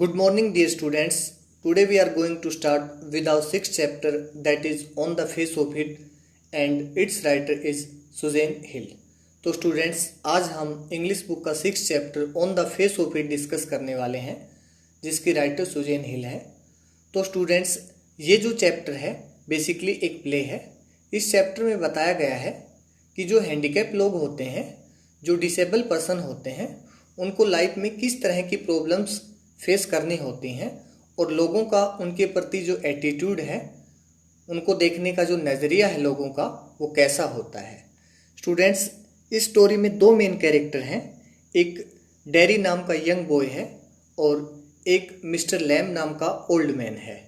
Good morning, dear students. Today we are going to start with our sixth chapter, that is On the Face of It, and its writer is Susan Hill. तो students, आज हम English book का six chapter on the face of it discuss करने वाले हैं, जिसकी writer Suzanne हिल है. तो स्टूडेंट्स, ये जो चैप्टर है बेसिकली एक प्ले है. इस चैप्टर में बताया गया है कि जो हैंडीकैप लोग होते हैं, जो डिसेबल पर्सन होते हैं, उनको लाइफ में किस तरह की प्रॉब्लम्स फेस करनी होती हैं और लोगों का उनके प्रति जो एटीट्यूड है, उनको देखने का जो नज़रिया है लोगों का, वो कैसा होता है. स्टूडेंट्स, इस स्टोरी में दो मेन कैरेक्टर हैं. एक डेरी नाम का यंग बॉय है और एक मिस्टर लैम नाम का ओल्ड मैन है.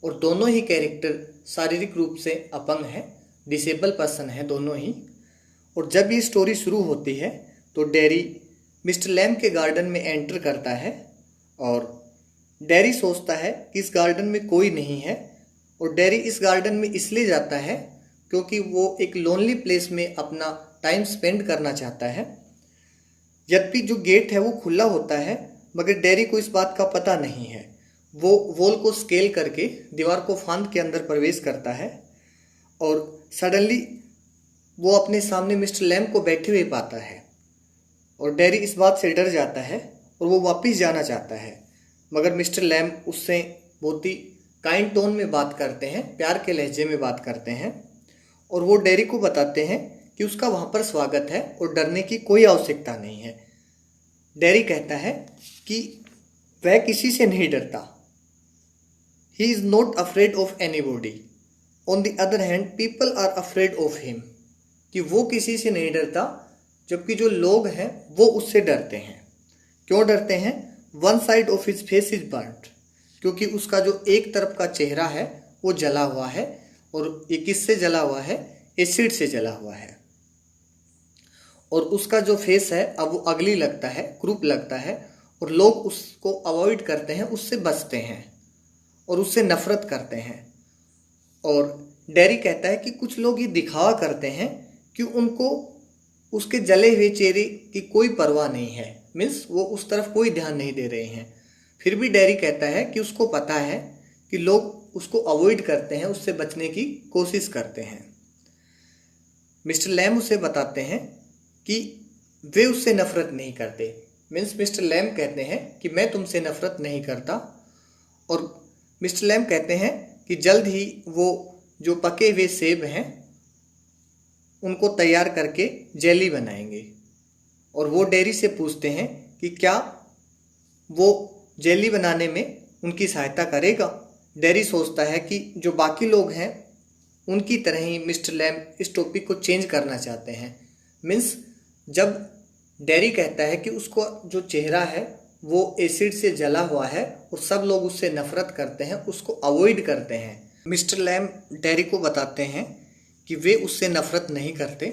और दोनों ही कैरेक्टर शारीरिक रूप से अपंग हैं, डिसेबल पर्सन है दोनों ही. और जब ये स्टोरी शुरू होती है तो डेरी मिस्टर लैम के गार्डन में एंटर करता है और डेरी सोचता है कि इस गार्डन में कोई नहीं है. और डेरी इस गार्डन में इसलिए जाता है क्योंकि वो एक लोनली प्लेस में अपना टाइम स्पेंड करना चाहता है. यद्यपि जो गेट है वो खुला होता है, मगर डेरी को इस बात का पता नहीं है. वो वॉल को स्केल करके दीवार को फांद के अंदर प्रवेश करता है और सडनली वो अपने सामने मिस्टर लैम को बैठे हुए पाता है. और डेरी इस बात से डर जाता है और वो वापस जाना चाहता है, मगर मिस्टर लैम उससे बहुत ही काइंड टोन में बात करते हैं, प्यार के लहजे में बात करते हैं. और वो डेरी को बताते हैं कि उसका वहाँ पर स्वागत है और डरने की कोई आवश्यकता नहीं है. डेरी कहता है कि वह किसी से नहीं डरता. He is not afraid of anybody. On the other hand people are afraid of him. कि वो किसी से नहीं डरता, जबकि जो लोग हैं वो उससे डरते हैं. क्यों डरते हैं? One side of his face is burned. क्योंकि उसका जो एक तरफ का चेहरा है वो जला हुआ है. और ये किससे जला हुआ है? एसिड से जला हुआ है. और उसका जो फेस है अब वो अगली लगता है, क्रूप लगता है, और लोग उसको अवॉइड करते हैं, उससे बचते हैं और उससे नफरत करते हैं. और डेरी कहता है कि कुछ लोग ये दिखावा करते हैं कि उनको उसके जले हुए चेहरे की कोई परवाह नहीं है, मीन्स वो उस तरफ कोई ध्यान नहीं दे रहे हैं. फिर भी डेरी कहता है कि उसको पता है कि लोग उसको अवॉइड करते हैं, उससे बचने की कोशिश करते हैं. मिस्टर लैम उसे बताते हैं कि वे उससे नफरत नहीं करते. मीन्स मिस्टर लैम कहते हैं कि मैं तुमसे नफरत नहीं करता. और मिस्टर लैम कहते हैं कि जल्द ही वो जो पके हुए सेब हैं उनको तैयार करके जेली बनाएंगे. और वो डेरी से पूछते हैं कि क्या वो जेली बनाने में उनकी सहायता करेगा. डेरी सोचता है कि जो बाकी लोग हैं उनकी तरह ही मिस्टर लैम इस टॉपिक को चेंज करना चाहते हैं. मीन्स जब डेरी कहता है कि उसको जो चेहरा है वो एसिड से जला हुआ है और सब लोग उससे नफरत करते हैं, उसको अवॉइड करते हैं, मिस्टर लैम डेरी को बताते हैं कि वे उससे नफरत नहीं करते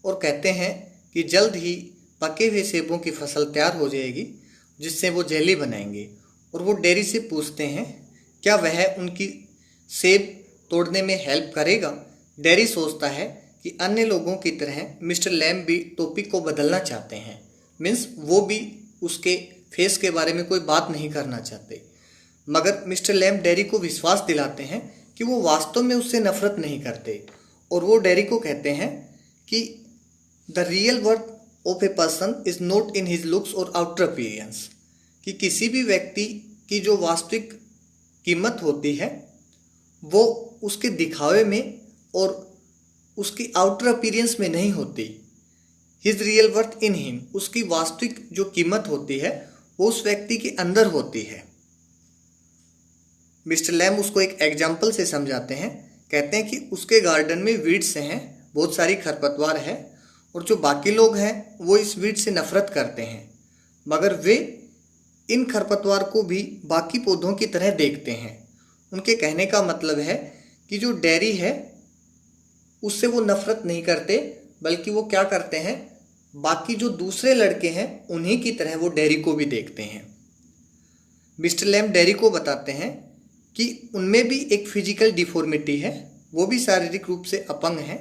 और कहते हैं कि जल्द ही पके हुए सेबों की फसल तैयार हो जाएगी जिससे वो जेली बनाएंगे. और वो डेरी से पूछते हैं क्या वह उनकी सेब तोड़ने में हेल्प करेगा. डेरी सोचता है कि अन्य लोगों की तरह मिस्टर लैम भी टॉपिक को बदलना चाहते हैं. मीन्स वो भी उसके फेस के बारे में कोई बात नहीं करना चाहते. मगर मिस्टर लैम डेरी को विश्वास दिलाते हैं कि वो वास्तव में उससे नफरत नहीं करते. और वो डेरी को कहते हैं कि the real worth of a person is not in his looks और आउटर अपीयरेंस. कि किसी भी व्यक्ति की जो वास्तविक कीमत होती है वो उसके दिखावे में और उसकी आउटर अपीयरेंस में नहीं होती. His real worth in him. उसकी वास्तविक जो कीमत होती है वो उस व्यक्ति के अंदर होती है. मिस्टर लैम उसको एक एग्जाम्पल से समझाते हैं. कहते हैं कि उसके गार्डन में वीड्स हैं, बहुत सारी खरपतवार है, और जो बाकी लोग हैं वो इस वीड से नफरत करते हैं, मगर वे इन खरपतवार को भी बाकी पौधों की तरह देखते हैं. उनके कहने का मतलब है कि जो डेरी है उससे वो नफरत नहीं करते, बल्कि वो क्या करते हैं, बाकी जो दूसरे लड़के हैं उन्हीं की तरह वो डेरी को भी देखते हैं. मिस्टर लैम डेरी को बताते हैं कि उनमें भी एक फिजिकल डिफॉर्मिटी है, वो भी शारीरिक रूप से अपंग है.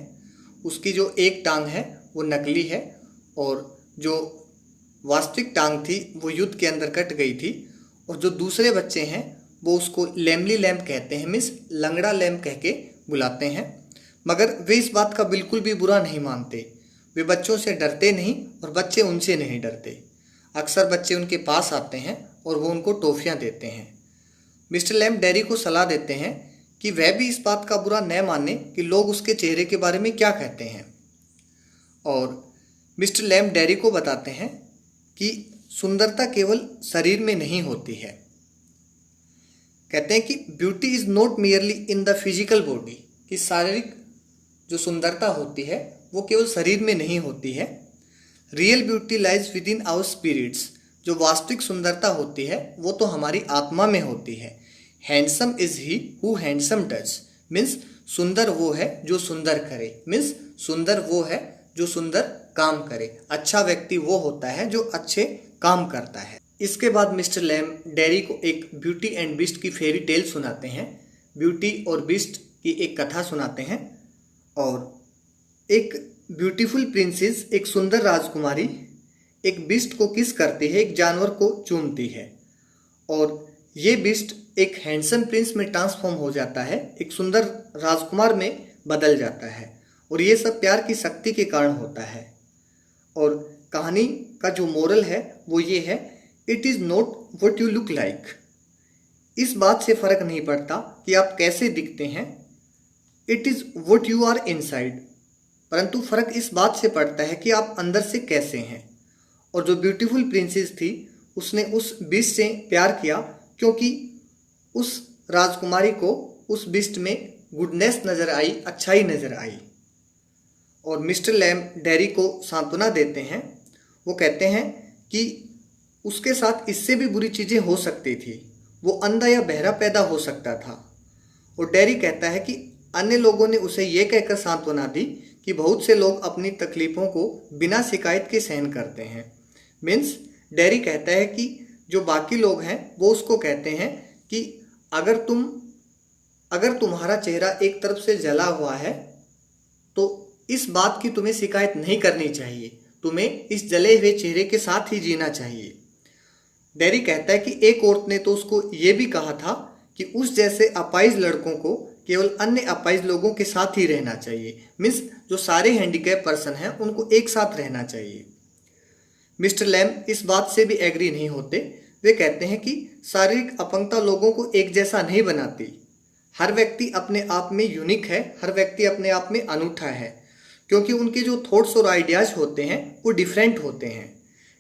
उसकी जो एक टांग है वो नकली है और जो वास्तविक टांग थी वो युद्ध के अंदर कट गई थी. और जो दूसरे बच्चे हैं वो उसको लैमली लैम्प कहते हैं, मीन्स लंगड़ा लैम्प कह के बुलाते हैं। मगर वे इस बात का बिल्कुल भी बुरा नहीं मानते। वे बच्चों से डरते नहीं और बच्चे उनसे नहीं डरते। अक्सर बच्चे उनके पास आते हैं और वो उनको टॉफ़ियाँ देते हैं। मिस्टर लैम्प डेरी को सलाह देते हैं कि वह भी इस बात का बुरा न माने कि लोग उसके चेहरे के बारे में क्या कहते हैं। और मिस्टर लैम्प डेरी को बताते हैं कि सुंदरता केवल शरीर में नहीं होती है। कहते हैं कि beauty is not merely in the physical body, कि शारीरिक जो सुंदरता होती है वो केवल शरीर में नहीं होती है। Real beauty lies within our spirits, जो वास्तविक सुंदरता होती है वो तो हमारी आत्मा में होती है। Handsome is he who handsome does, means सुंदर वो है जो सुंदर करे, मीन्स सुंदर वो है जो सुंदर काम करे। अच्छा व्यक्ति वो होता है जो अच्छे काम करता है। इसके बाद मिस्टर लैम्प डेरी को एक ब्यूटी एंड बीस्ट की फेरी टेल सुनाते हैं। ब्यूटी और बीस्ट की एक कथा सुनाते हैं। और एक ब्यूटीफुल प्रिंसेस, एक सुंदर राजकुमारी एक बीस्ट को किस करती है, एक जानवर को चूमती है और ये बीस्ट एक हैंडसम प्रिंस में ट्रांसफॉर्म हो जाता है, एक सुंदर राजकुमार में बदल जाता है। और ये सब प्यार की शक्ति के कारण होता है। और कहानी का जो मोरल है वो ये है, it is not what you look like. इस बात से फर्क नहीं पड़ता कि आप कैसे दिखते हैं, it is what you are inside, परंतु फर्क इस बात से पड़ता है कि आप अंदर से कैसे हैं। और जो ब्यूटीफुल प्रिंसेस थी उसने उस बीस्ट से प्यार किया क्योंकि उस राजकुमारी को उस बीस्ट में गुडनेस नज़र आई, अच्छाई नज़र आई। और मिस्टर लैम्प डेरी को सांत्वना देते हैं। वो कहते हैं कि उसके साथ इससे भी बुरी चीज़ें हो सकती थी, वो अंधा या बहरा पैदा हो सकता था। और डेरी कहता है कि अन्य लोगों ने उसे ये कहकर सांत्वना दी कि बहुत से लोग अपनी तकलीफ़ों को बिना शिकायत के सहन करते हैं। मीन्स डेरी कहता है कि जो बाकी लोग हैं वो उसको कहते हैं कि अगर तुम्हारा चेहरा एक तरफ से जला हुआ है तो इस बात की तुम्हें शिकायत नहीं करनी चाहिए, तुम्हें इस जले हुए चेहरे के साथ ही जीना चाहिए। डेरी कहता है कि एक औरत ने तो उसको ये भी कहा था कि उस जैसे अपाहिज लड़कों को केवल अन्य अपाहिज लोगों के साथ ही रहना चाहिए, मीन्स जो सारे हैंडीकैप पर्सन हैं उनको एक साथ रहना चाहिए। मिस्टर लैम्प इस बात से भी एग्री नहीं होते। वे कहते हैं कि शारीरिक अपंगता लोगों को एक जैसा नहीं बनाती। हर व्यक्ति अपने आप में यूनिक है, हर व्यक्ति अपने आप में अनूठा है, क्योंकि उनके जो थॉट्स और आइडियाज़ होते हैं वो डिफरेंट होते हैं।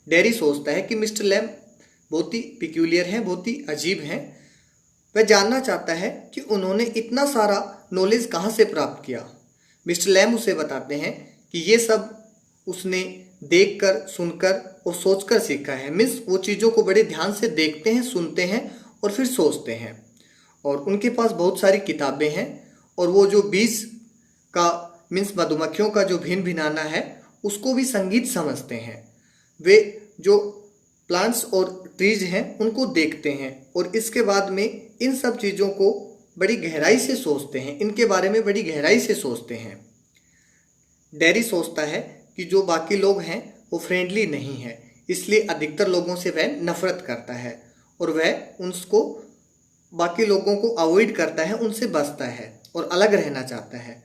डेरी सोचता है कि मिस्टर लैम्प बहुत ही पिक्यूलियर हैं, बहुत ही अजीब हैं। वह जानना चाहता है कि उन्होंने इतना सारा नॉलेज कहाँ से प्राप्त किया। मिस्टर लैम्प उसे बताते हैं कि ये सब उसने देखकर, सुनकर और सोचकर सीखा है। मीन्स वो चीज़ों को बड़े ध्यान से देखते हैं, सुनते हैं और फिर सोचते हैं। और उनके पास बहुत सारी किताबें हैं और वो जो बीज का मीन्स मधुमक्खियों का जो भिन भिनाना है उसको भी संगीत समझते हैं। वे जो प्लांट्स और ट्रीज हैं उनको देखते हैं और इसके बाद में इन सब चीज़ों को बड़ी गहराई से सोचते हैं, इनके बारे में बड़ी गहराई से सोचते हैं। डेरी सोचता है कि जो बाकी लोग हैं वो फ्रेंडली नहीं है, इसलिए अधिकतर लोगों से वह नफरत करता है और वह उनको बाकी लोगों को अवॉइड करता है, उनसे बचता है और अलग रहना चाहता है।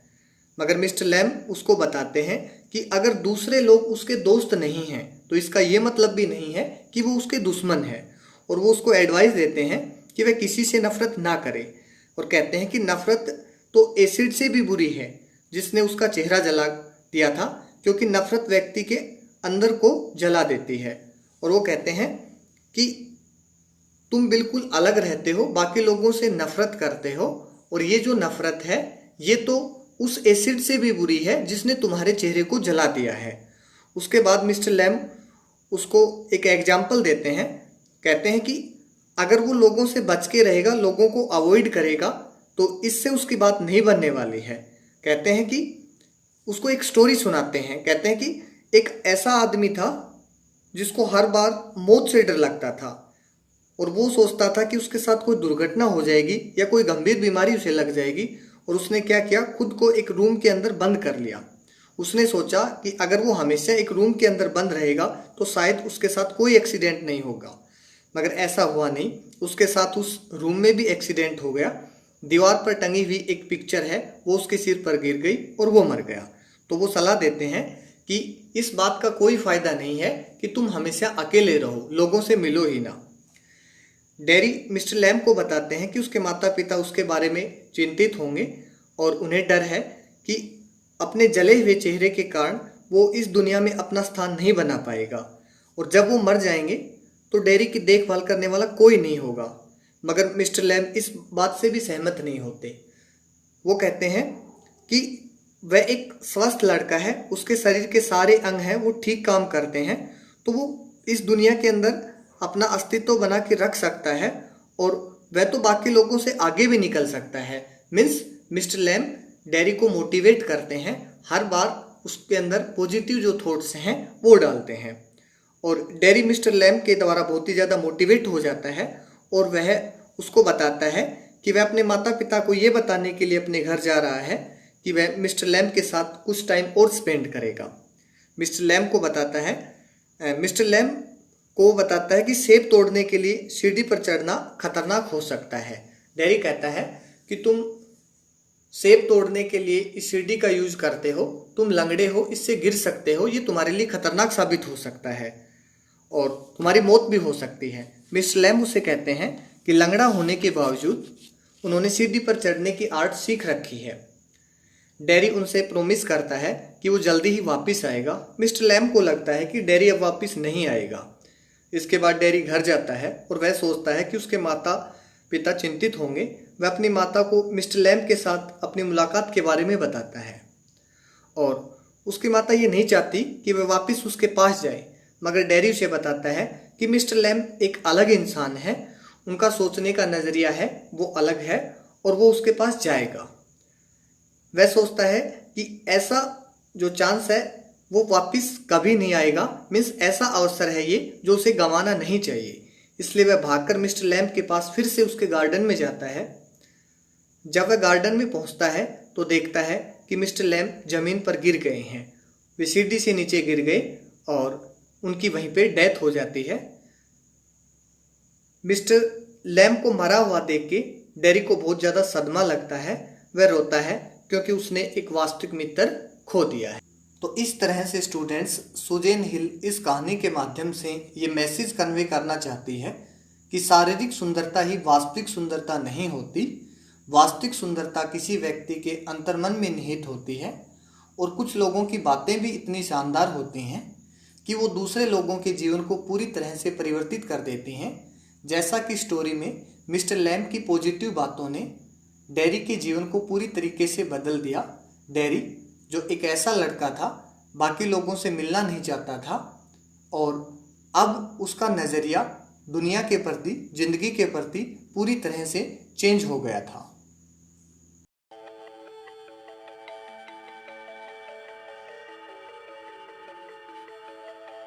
मगर मिस्टर लैम्प उसको बताते हैं कि अगर दूसरे लोग उसके दोस्त नहीं हैं तो इसका ये मतलब भी नहीं है कि वो उसके दुश्मन है। और वो उसको एडवाइस देते हैं कि वह किसी से नफरत ना करे और कहते हैं कि नफरत तो एसिड से भी बुरी है जिसने उसका चेहरा जला दिया था, क्योंकि नफरत व्यक्ति के अंदर को जला देती है। और वो कहते हैं कि तुम बिल्कुल अलग रहते हो, बाकी लोगों से नफरत करते हो और ये जो नफरत है ये तो उस एसिड से भी बुरी है जिसने तुम्हारे चेहरे को जला दिया है। उसके बाद मिस्टर लैम्प उसको एक एग्जाम्पल देते हैं। कहते हैं कि अगर वो लोगों से बच के रहेगा, लोगों को अवॉइड करेगा तो इससे उसकी बात नहीं बनने वाली है। कहते हैं कि उसको एक स्टोरी सुनाते हैं। कहते हैं कि एक ऐसा आदमी था जिसको हर बार मौत से डर लगता था और वो सोचता था कि उसके साथ कोई दुर्घटना हो जाएगी या कोई गंभीर बीमारी उसे लग जाएगी। और उसने क्या किया, खुद को एक रूम के अंदर बंद कर लिया। उसने सोचा कि अगर वो हमेशा एक रूम के अंदर बंद रहेगा तो शायद उसके साथ कोई एक्सीडेंट नहीं होगा। मगर ऐसा हुआ नहीं। उसके साथ उस रूम में भी एक्सीडेंट हो गया। दीवार पर टंगी हुई एक पिक्चर है, वो उसके सिर पर गिर गई और वो मर गया। तो वो सलाह देते हैं कि इस बात का कोई फायदा नहीं है कि तुम हमेशा अकेले रहो, लोगों से मिलो ही ना। डैरी मिस्टर लैम को बताते हैं कि उसके माता पिता उसके बारे में चिंतित होंगे और उन्हें डर है कि अपने जले हुए चेहरे के कारण वो इस दुनिया में अपना स्थान नहीं बना पाएगा और जब वो मर जाएंगे तो डैरी की देखभाल करने वाला कोई नहीं होगा। मगर मिस्टर लैम इस बात से भी सहमत नहीं होते। वो कहते हैं कि वह एक स्वस्थ लड़का है, उसके शरीर के सारे अंग हैं वो ठीक काम करते हैं, तो वो इस दुनिया के अंदर अपना अस्तित्व बना के रख सकता है और वह तो बाकी लोगों से आगे भी निकल सकता है। मीन्स मिस्टर लैम डैरी को मोटिवेट करते हैं, हर बार उसके अंदर पॉजिटिव जो थॉट्स हैं वो डालते हैं और डैरी मिस्टर लैम के द्वारा बहुत ही ज़्यादा मोटिवेट हो जाता है और वह उसको बताता है कि वह अपने माता पिता को ये बताने के लिए अपने घर जा रहा है कि वह मिस्टर लैम के साथ कुछ टाइम और स्पेंड करेगा। मिस्टर लैम को बताता है कि सेब तोड़ने के लिए सीढ़ी पर चढ़ना खतरनाक हो सकता है। डैरी कहता है कि तुम सेब तोड़ने के लिए इस सीढ़ी का यूज करते हो, तुम लंगड़े हो, इससे गिर सकते हो, ये तुम्हारे लिए खतरनाक साबित हो सकता है और तुम्हारी मौत भी हो सकती है। मिस्टर लैम उसे कहते हैं कि लंगड़ा होने के बावजूद उन्होंने सीढ़ी पर चढ़ने की आर्ट सीख रखी है। डैरी उनसे प्रॉमिस करता है कि वो जल्दी ही वापस आएगा। मिस्टर लैम को लगता है कि डैरी अब वापस नहीं आएगा। इसके बाद डैरी घर जाता है और वह सोचता है कि उसके माता पिता चिंतित होंगे। वह अपनी माता को मिस्टर लैम के साथ अपनी मुलाकात के बारे में बताता है और उसकी माता ये नहीं चाहती कि वह वापस उसके पास जाए, मगर डैरी उसे बताता है कि मिस्टर लैम एक अलग इंसान है, उनका सोचने का नज़रिया है वो अलग है और वो उसके पास जाएगा। वह सोचता है कि ऐसा जो चांस है वो वापस कभी नहीं आएगा। मीन्स ऐसा अवसर है ये जो उसे गंवाना नहीं चाहिए। इसलिए वह भागकर मिस्टर लैम के पास फिर से उसके गार्डन में जाता है। जब वह गार्डन में पहुंचता है तो देखता है कि मिस्टर लैम जमीन पर गिर गए हैं। वे सीढ़ी से नीचे गिर गए और उनकी वहीं पे डेथ हो जाती है। मिस्टर लैम को मरा हुआ देख के डैरी को बहुत ज़्यादा सदमा लगता है। वह रोता है क्योंकि उसने एक वास्तविक मित्र खो दिया है। तो इस तरह से स्टूडेंट्स, सुजेन हिल इस कहानी के माध्यम से ये मैसेज कन्वे करना चाहती है कि शारीरिक सुंदरता ही वास्तविक सुंदरता नहीं होती। वास्तविक सुंदरता किसी व्यक्ति के अंतर्मन में निहित होती है और कुछ लोगों की बातें भी इतनी शानदार होती हैं कि वो दूसरे लोगों के जीवन को पूरी तरह से परिवर्तित कर देती हैं। जैसा कि स्टोरी में मिस्टर लैम की पॉजिटिव बातों ने डैरी के जीवन को पूरी तरीके से बदल दिया। डैरी जो एक ऐसा लड़का था, बाकी लोगों से मिलना नहीं चाहता था और अब उसका नज़रिया दुनिया के प्रति, जिंदगी के प्रति पूरी तरह से चेंज हो गया था।